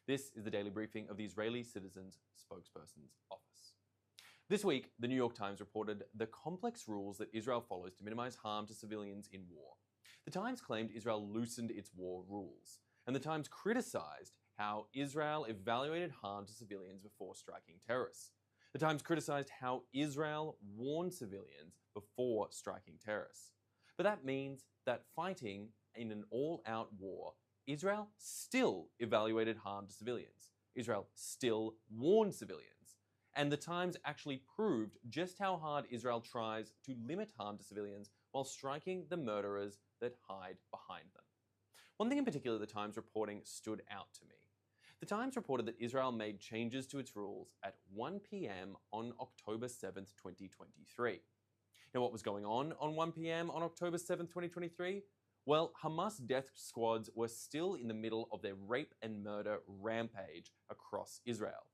This is the daily briefing of the Israeli Citizens Spokespersons Office. This week, the New York Times reported the complex rules that Israel follows to minimize harm to civilians in war. The Times claimed Israel loosened its war rules, and the Times criticized how Israel evaluated harm to civilians before striking terrorists. The Times criticized how Israel warned civilians before striking terrorists. But that means that fighting in an all-out war, Israel still evaluated harm to civilians. Israel still warned civilians. And the Times actually proved just how hard Israel tries to limit harm to civilians while striking the murderers that hide behind them. One thing in particular the Times reporting stood out to me. The Times reported that Israel made changes to its rules at 1 p.m. on October 7th, 2023. Now, what was going on 1 p.m. on October 7th, 2023? Well, Hamas death squads were still in the middle of their rape and murder rampage across Israel.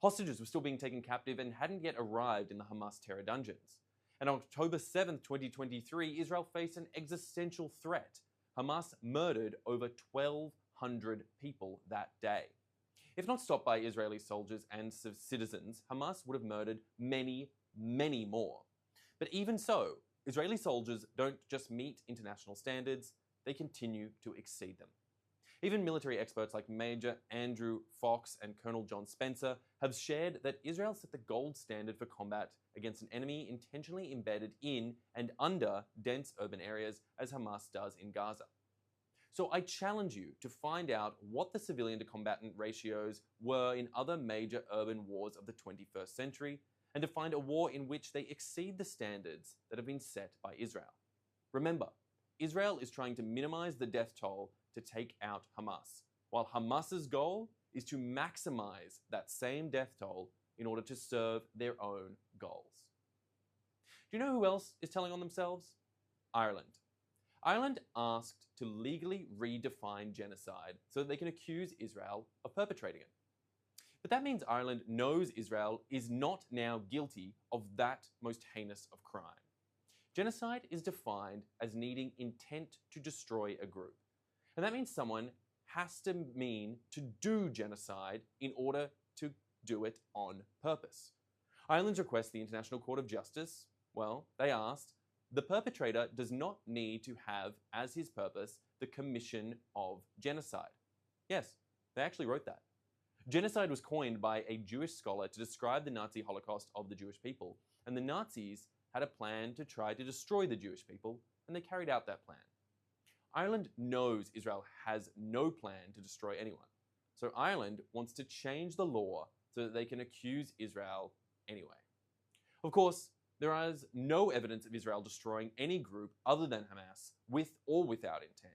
Hostages were still being taken captive and hadn't yet arrived in the Hamas terror dungeons. And on October 7th, 2023, Israel faced an existential threat. Hamas murdered over 1,200 people that day. If not stopped by Israeli soldiers and citizens, Hamas would have murdered many, many more. But even so, Israeli soldiers don't just meet international standards, they continue to exceed them. Even military experts like Major Andrew Fox and Colonel John Spencer have shared that Israel set the gold standard for combat against an enemy intentionally embedded in and under dense urban areas, as Hamas does in Gaza. So I challenge you to find out what the civilian to combatant ratios were in other major urban wars of the 21st century, and to find a war in which they exceed the standards that have been set by Israel. Remember, Israel is trying to minimize the death toll to take out Hamas, while Hamas's goal is to maximize that same death toll in order to serve their own goals. Do you know who else is telling on themselves? Ireland. Ireland asked to legally redefine genocide so that they can accuse Israel of perpetrating it. But that means Ireland knows Israel is not now guilty of that most heinous of crime. Genocide is defined as needing intent to destroy a group. And that means someone has to mean to do genocide in order to do it on purpose. Ireland's request to the International Court of Justice, well, they asked, the perpetrator does not need to have as his purpose the commission of genocide. Yes, they actually wrote that. Genocide was coined by a Jewish scholar to describe the Nazi Holocaust of the Jewish people, and the Nazis had a plan to try to destroy the Jewish people, and they carried out that plan. Ireland knows Israel has no plan to destroy anyone, so Ireland wants to change the law so that they can accuse Israel anyway. Of course, there is no evidence of Israel destroying any group other than Hamas, with or without intent.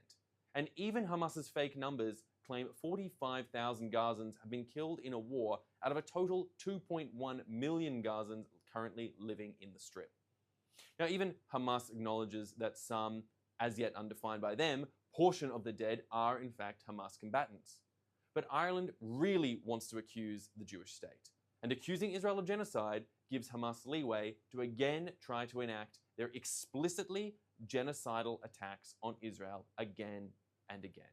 And even Hamas's fake numbers claim 45,000 Gazans have been killed in a war out of a total 2.1 million Gazans currently living in the Strip. Now, even Hamas acknowledges that some, as yet undefined by them, portion of the dead are in fact Hamas combatants. But Ireland really wants to accuse the Jewish state. And accusing Israel of genocide gives Hamas leeway to again try to enact their explicitly genocidal attacks on Israel again and again.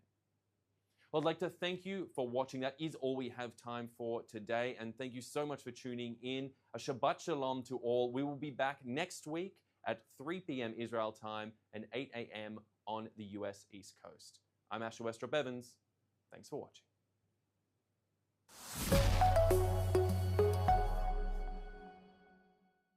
Well, I'd like to thank you for watching. That is all we have time for today. And thank you so much for tuning in. A Shabbat Shalom to all. We will be back next week at 3 p.m. Israel time and 8 a.m. on the US East Coast. I'm Westropp-Evans. Thanks for watching.